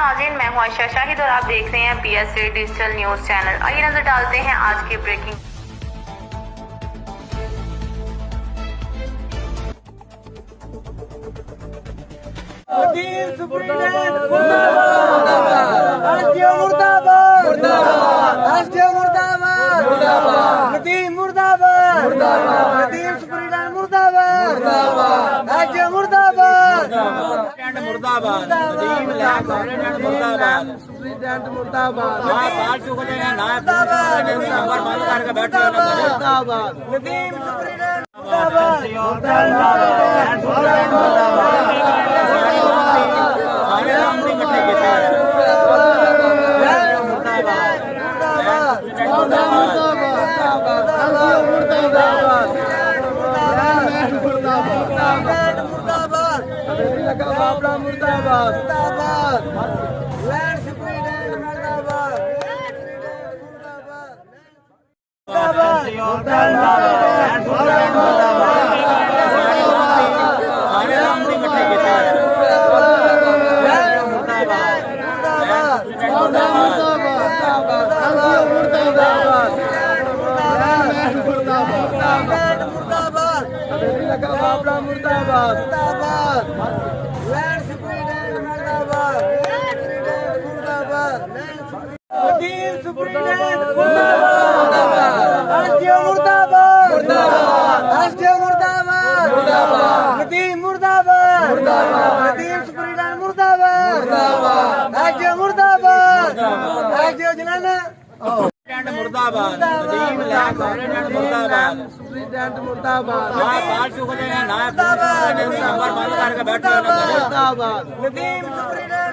नाज़रीन, मैं हूं आयशा शाहिद और आप देख रहे हैं PSA डिजिटल न्यूज चैनल। आइए नजर डालते हैं आज के ब्रेकिंग। सुप्रीडेंट मुर्दाबाद मुर्दाबाद